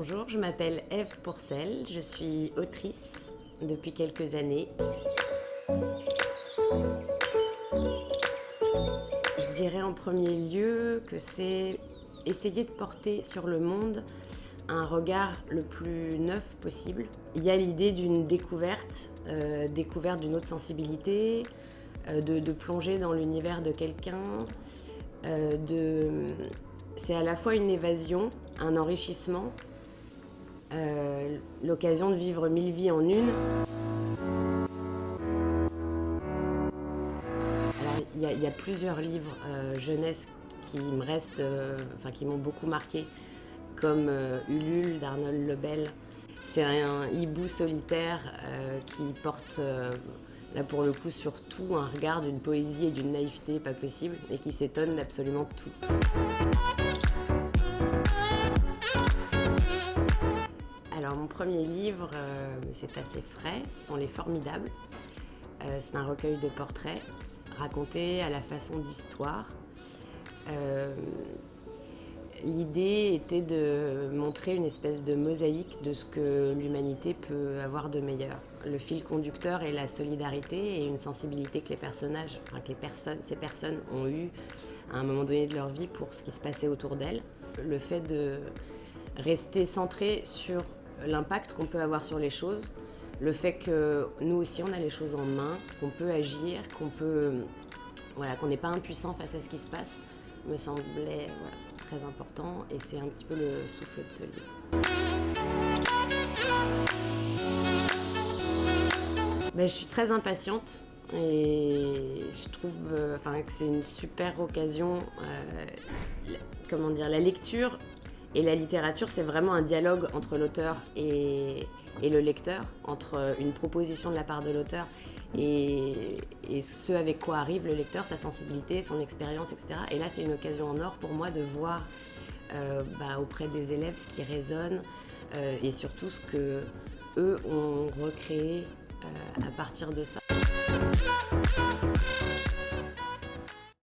Bonjour, je m'appelle Ève Pourcel, je suis autrice depuis quelques années. Je dirais en premier lieu que c'est essayer de porter sur le monde un regard le plus neuf possible. Il y a l'idée d'une découverte d'une autre sensibilité, de plonger dans l'univers de quelqu'un, c'est à la fois une évasion, un enrichissement, l'occasion de vivre 1000 vies en une. Alors, il y a plusieurs livres jeunesse qui me restent, qui m'ont beaucoup marqué, comme Ulule d'Arnold Lebel. C'est un hibou solitaire qui porte, là pour le coup, surtout un regard d'une poésie et d'une naïveté pas possible, et qui s'étonne d'absolument tout. Alors mon premier livre, c'est assez frais, ce sont Les Formidables. C'est un recueil de portraits racontés à la façon d'histoire. L'idée était de montrer une espèce de mosaïque de ce que l'humanité peut avoir de meilleur. Le fil conducteur est la solidarité et une sensibilité que ces personnes ont eue à un moment donné de leur vie pour ce qui se passait autour d'elles. Le fait de rester centré sur l'impact qu'on peut avoir sur les choses, le fait que nous aussi on a les choses en main, qu'on peut agir, qu'on n'est pas impuissant face à ce qui se passe, me semblait très important, et c'est un petit peu le souffle de ce livre. Je suis très impatiente et je trouve que c'est une super occasion. La lecture et la littérature, c'est vraiment un dialogue entre l'auteur et le lecteur, entre une proposition de la part de l'auteur et ce avec quoi arrive le lecteur, sa sensibilité, son expérience, etc. Et là, c'est une occasion en or pour moi de voir auprès des élèves ce qui résonne et surtout ce que eux ont recréé à partir de ça.